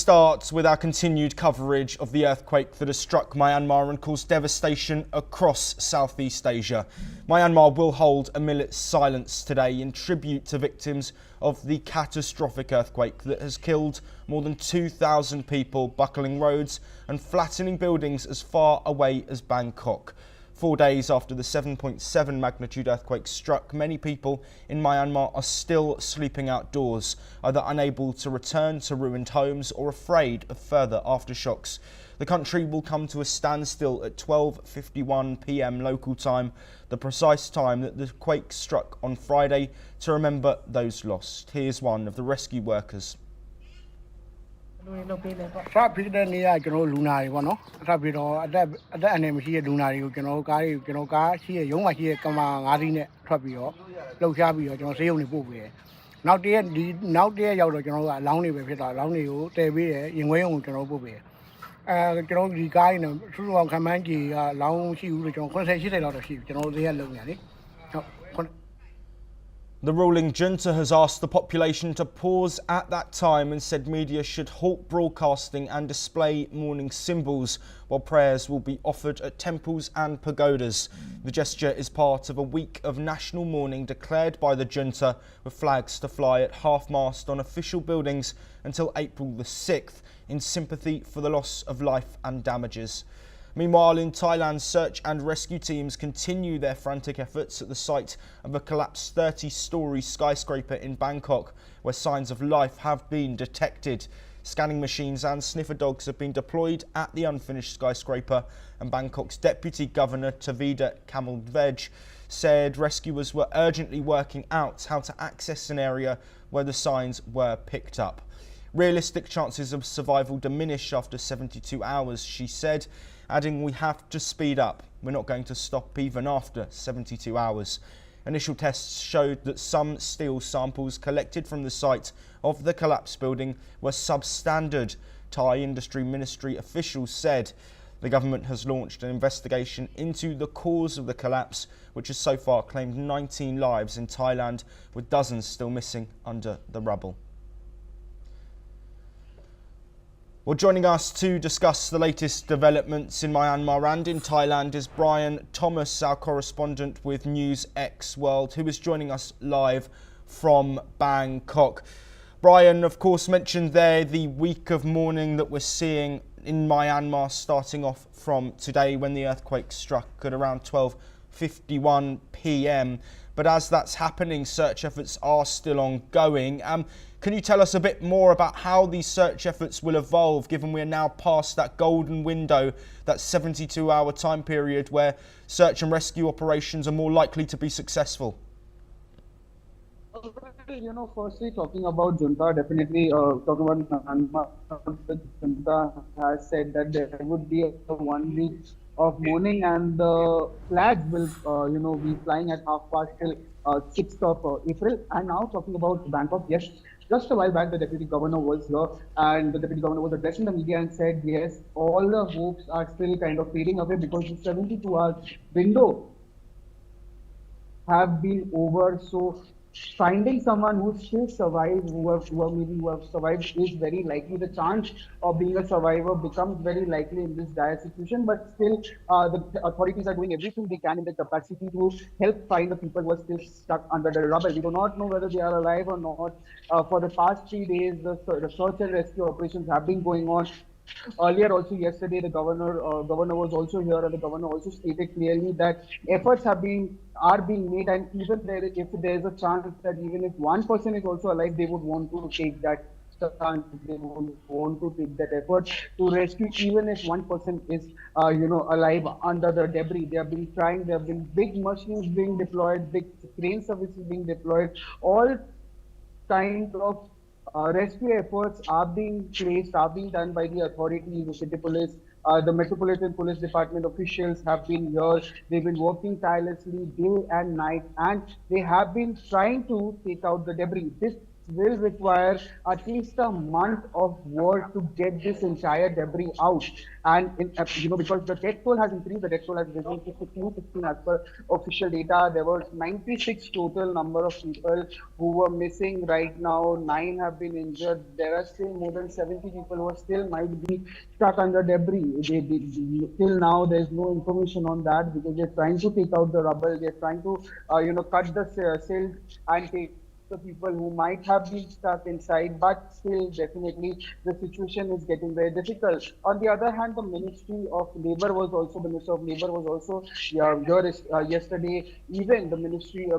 start with our continued coverage of the earthquake that has struck Myanmar and caused devastation across Southeast Asia. Myanmar will hold a minute's silence today in tribute to victims of the catastrophic earthquake that has killed more than 2,000 people, buckling roads and flattening buildings as far away as Bangkok. 4 days after the 7.7 magnitude earthquake struck, many people in Myanmar are still sleeping outdoors, either unable to return to ruined homes or afraid of further aftershocks. The country will come to a standstill at 12:51 p.m. local time, the precise time that the quake struck on Friday, to remember those lost. Here's one of the rescue workers. The ruling junta has asked the population to pause at that time and said media should halt broadcasting and display mourning symbols, while prayers will be offered at temples and pagodas. The gesture is part of a week of national mourning declared by the junta, with flags to fly at half-mast on official buildings until April the 6th, in sympathy for the loss of life and damages. Meanwhile, in Thailand, search and rescue teams continue their frantic efforts at the site of a collapsed 30-storey skyscraper in Bangkok, where signs of life have been detected. Scanning machines and sniffer dogs have been deployed at the unfinished skyscraper, and Bangkok's Deputy Governor Tavida Kamaldvej said rescuers were urgently working out how to access an area where the signs were picked up. Realistic chances of survival diminish after 72 hours, she said, adding, "We have to speed up. We're not going to stop even after 72 hours. Initial tests showed that some steel samples collected from the site of the collapsed building were substandard, Thai Industry Ministry officials said. The government has launched an investigation into the cause of the collapse, which has so far claimed 19 lives in Thailand, with dozens still missing under the rubble. Well, joining us to discuss the latest developments in Myanmar and in Thailand is Brian Thomas, our correspondent with NewsX World, who is joining us live from Bangkok. Brian, of course, mentioned there the week of mourning that we're seeing in Myanmar, starting off from today when the earthquake struck at around 12:51 p.m. But as that's happening, search efforts are still ongoing. Can you tell us a bit more about how these search efforts will evolve, given we're now past that golden window, that 72-hour time period where search and rescue operations are more likely to be successful? Firstly, talking about junta, definitely talking about Myanmar, the junta has said that there would be a 1 week of mourning, and the flags will, be flying at 6:30 till 6th of April. And now talking about Bangkok, yes, just a while back, the Deputy Governor was here, and the Deputy Governor was addressing the media and said, yes, all the hopes are still kind of fading away because the 72-hour window have been over. So finding someone who still survives, who have survived, is very likely. The chance of being a survivor becomes very likely in this dire situation, but still the authorities are doing everything they can in their capacity to help find the people who are still stuck under the rubble. We do not know whether they are alive or not. For the past 3 days, the search and rescue operations have been going on. Earlier, also yesterday, the governor was also here, and the governor also stated clearly that efforts are being made, and even if there is a chance that even if one person is also alive, they would want to take that chance. They would want to take that effort to rescue, even if one person is, alive under the debris. They have been trying. There have been big machines being deployed, big crane services being deployed, all kinds of rescue efforts are being done by the authorities, the city police, the Metropolitan Police Department officials have been here. They've been working tirelessly day and night, and they have been trying to take out the debris. This will require at least a month of work to get this entire debris out. And because the death toll has increased, the death toll has risen to 16 as per official data. There was 96 total number of people who were missing right now. 9 have been injured. There are still more than 70 people who are still might be stuck under debris. Till now, there's no information on that because they're trying to take out the rubble. They're trying to, cut the silt and take the people who might have been stuck inside, but still, definitely, the situation is getting very difficult. On the other hand, the Minister of Labor was also yesterday. Even the Minister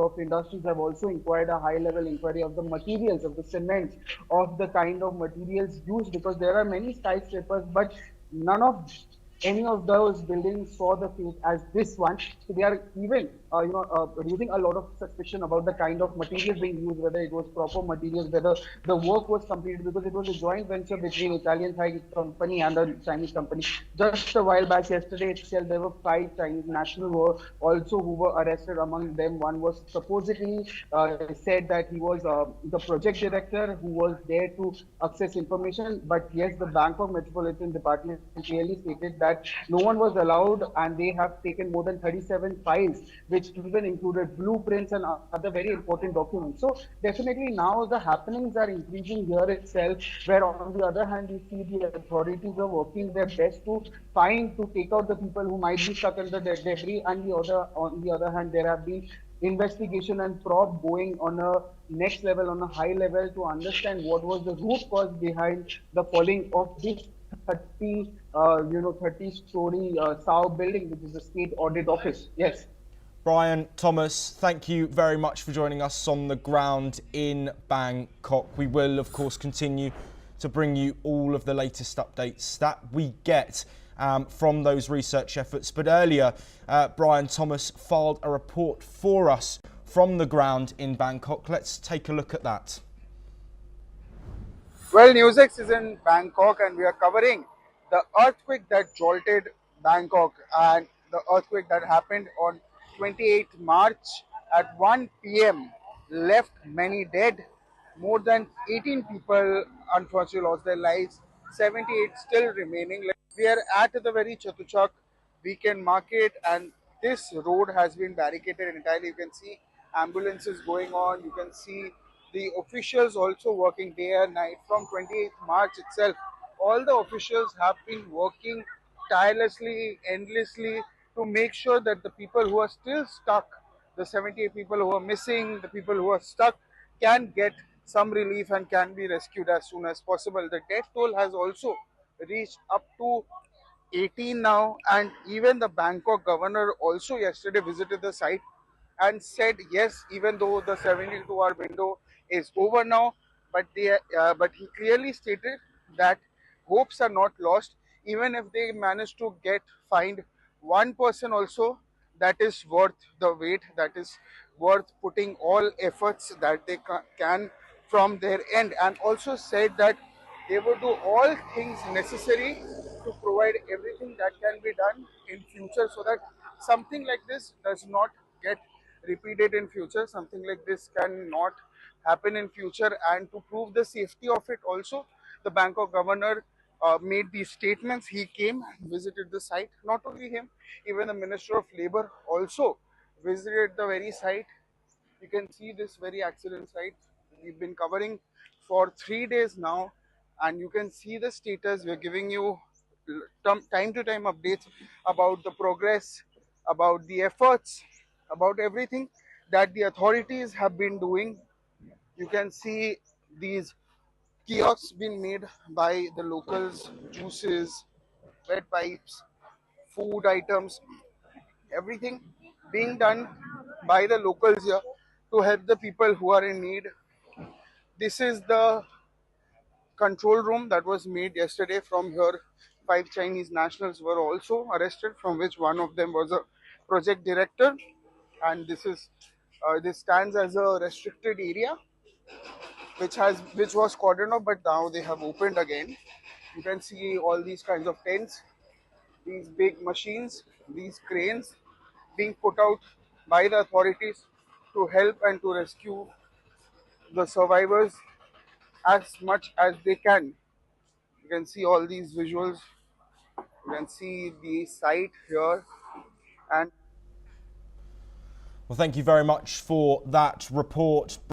of Industries have also inquired a high-level inquiry of the materials, of the cement, of the kind of materials used, because there are many skyscrapers, but none of any of those buildings saw the fate as this one. So they are even, raising a lot of suspicion about the kind of materials being used, whether it was proper materials, whether the work was completed, because it was a joint venture between Italian Thai company and a Chinese company. Just a while back, yesterday itself, there were 5 Chinese nationals who were arrested. Among them, one was supposedly said that he was the project director who was there to access information. But yes, the Bangkok Metropolitan Department clearly stated that no one was allowed, and they have taken more than 37 files, which even included blueprints and other very important documents. So definitely now the happenings are increasing here itself, where on the other hand, you see the authorities are working their best to take out the people who might be stuck under the debris, and on the other hand, there have been investigation and probe going on a next level, on a high level, to understand what was the root cause behind the falling of this 30-story SAO building, which is the State Audit Office. Yes. Brian, Thomas, thank you very much for joining us on the ground in Bangkok. We will, of course, continue to bring you all of the latest updates that we get from those research efforts. But earlier, Brian Thomas filed a report for us from the ground in Bangkok. Let's take a look at that. Well, NewsX is in Bangkok and we are covering the earthquake that jolted Bangkok, and the earthquake that happened on 28th March at 1 p.m. left many dead. More than 18 people unfortunately lost their lives, 78 still remaining. We are at the very Chatuchak weekend market, and this road has been barricaded entirely. You can see ambulances going on, you can see the officials also working day and night from 28th March itself. All the officials have been working tirelessly, endlessly, to make sure that the people who are still stuck, the 78 people who are missing, the people who are stuck, can get some relief and can be rescued as soon as possible. The death toll has also reached up to 18 now, and even the Bangkok governor also yesterday visited the site and said yes, even though the 72-hour window is over now, but he clearly stated that hopes are not lost. Even if they manage to find one person also, that is worth the wait, that is worth putting all efforts that they can from their end. And also said that they will do all things necessary to provide everything that can be done in future, so that something like this does not get repeated in future, something like this cannot happen in future. And to prove the safety of it also, the Bangkok governor made these statements. He came and visited the site. Not only him, even the Minister of Labor also visited the very site. You can see this very accident site. We've been covering for 3 days now, and you can see the status. We're giving you time to time updates about the progress, about the efforts, about everything that the authorities have been doing. You can see these kiosks being made by the locals, juices, wet pipes, food items, everything being done by the locals here to help the people who are in need. This is the control room that was made yesterday. From here, 5 Chinese nationals were also arrested, from which one of them was a project director. And this stands as a restricted area, which was cordoned off, but now they have opened again. You can see all these kinds of tents, these big machines, these cranes being put out by the authorities to help and to rescue the survivors as much as they can. You can see all these visuals. You can see the site here, and Well, thank you very much for that report.